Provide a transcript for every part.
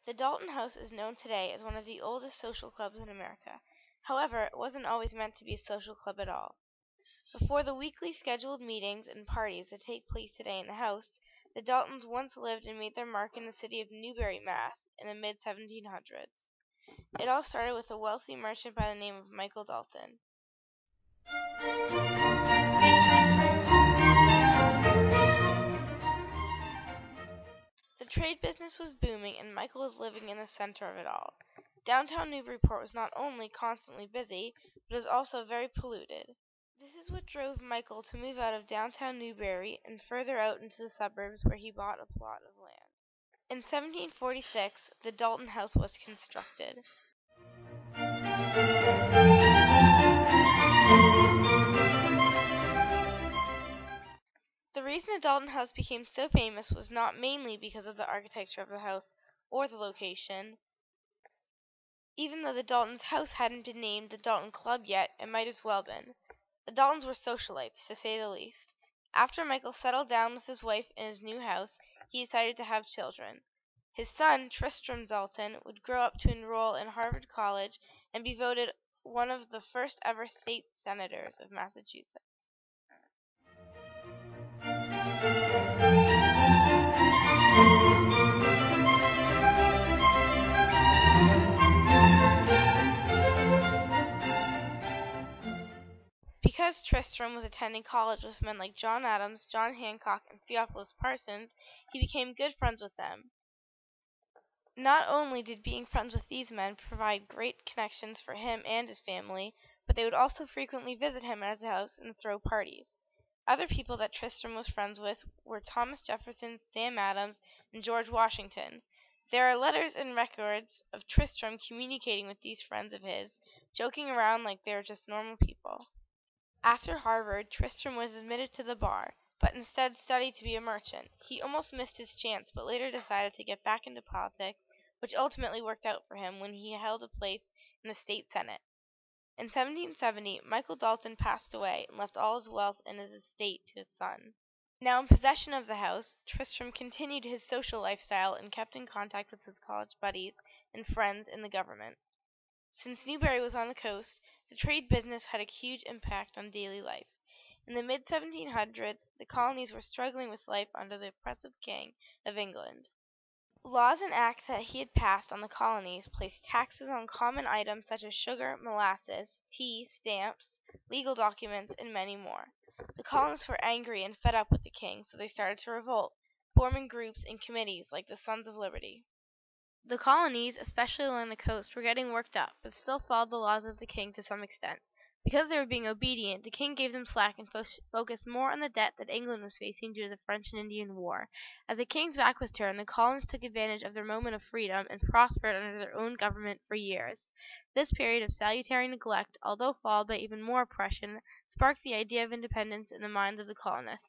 The Dalton House is known today as one of the oldest social clubs in America. However, it wasn't always meant to be a social club at all. Before the weekly scheduled meetings and parties that take place today in the house, the Daltons once lived and made their mark in the city of Newbury, Mass. in the mid-1700s. It all started with a wealthy merchant by the name of Michael Dalton. The trade business was booming, and Michael was living in the center of it all. Downtown Newburyport was not only constantly busy, but was also very polluted. This is what drove Michael to move out of downtown Newbury and further out into the suburbs, where he bought a plot of land. In 1746, the Dalton House was constructed. The reason the Dalton House became so famous was not mainly because of the architecture of the house or the location. Even though the Daltons' house hadn't been named the Dalton Club yet, it might as well been. The Daltons were socialites, to say the least. After Michael settled down with his wife in his new house, he decided to have children. His son, Tristram Dalton, would grow up to enroll in Harvard College and be voted one of the first ever state senators of Massachusetts. Because Tristram was attending college with men like John Adams, John Hancock, and Theophilus Parsons, he became good friends with them. Not only did being friends with these men provide great connections for him and his family, but they would also frequently visit him at his house and throw parties. Other people that Tristram was friends with were Thomas Jefferson, Sam Adams, and George Washington. There are letters and records of Tristram communicating with these friends of his, joking around like they were just normal people. After Harvard, Tristram was admitted to the bar, but instead studied to be a merchant. He almost missed his chance, but later decided to get back into politics, which ultimately worked out for him when he held a place in the state senate. In 1770, Michael Dalton passed away and left all his wealth and his estate to his son. Now in possession of the house, Tristram continued his social lifestyle and kept in contact with his college buddies and friends in the government. Since Newbury was on the coast, the trade business had a huge impact on daily life. In the mid-1700s, the colonies were struggling with life under the oppressive King of England. Laws and acts that he had passed on the colonies placed taxes on common items such as sugar, molasses, tea, stamps, legal documents, and many more. The colonists were angry and fed up with the king, so they started to revolt, forming groups and committees like the Sons of Liberty. The colonies, especially along the coast, were getting worked up, but still followed the laws of the king to some extent. Because they were being obedient, the king gave them slack and focused more on the debt that England was facing due to the French and Indian War. As the king's back was turned, the colonists took advantage of their moment of freedom and prospered under their own government for years. This period of salutary neglect, although followed by even more oppression, sparked the idea of independence in the minds of the colonists.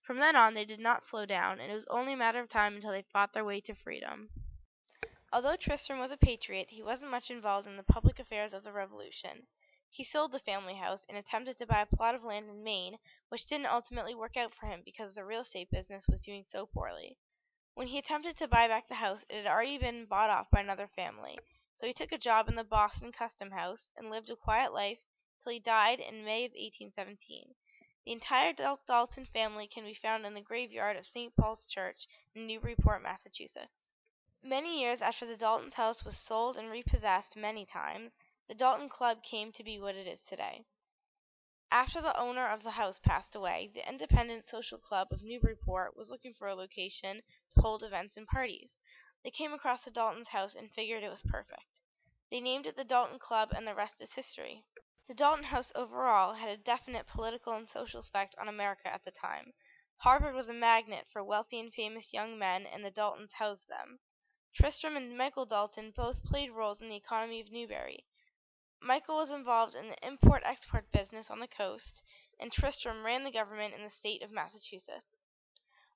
From then on, they did not slow down, and it was only a matter of time until they fought their way to freedom. Although Tristram was a patriot, he wasn't much involved in the public affairs of the Revolution. He sold the family house and attempted to buy a plot of land in Maine, which didn't ultimately work out for him because the real estate business was doing so poorly. When he attempted to buy back the house, it had already been bought off by another family, so he took a job in the Boston Custom House and lived a quiet life till he died in May of 1817. The entire Dalton family can be found in the graveyard of St. Paul's Church in Newburyport, Massachusetts. Many years after the Dalton's house was sold and repossessed many times, the Dalton Club came to be what it is today. After the owner of the house passed away, the Independent Social Club of Newburyport was looking for a location to hold events and parties. They came across the Dalton's house and figured it was perfect. They named it the Dalton Club, and the rest is history. The Dalton house overall had a definite political and social effect on America at the time. Harvard was a magnet for wealthy and famous young men, and the Daltons housed them. Tristram and Michael Dalton both played roles in the economy of Newbury. Michael was involved in the import-export business on the coast, and Tristram ran the government in the state of Massachusetts.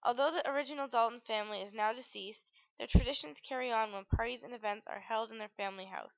Although the original Dalton family is now deceased, their traditions carry on when parties and events are held in their family house.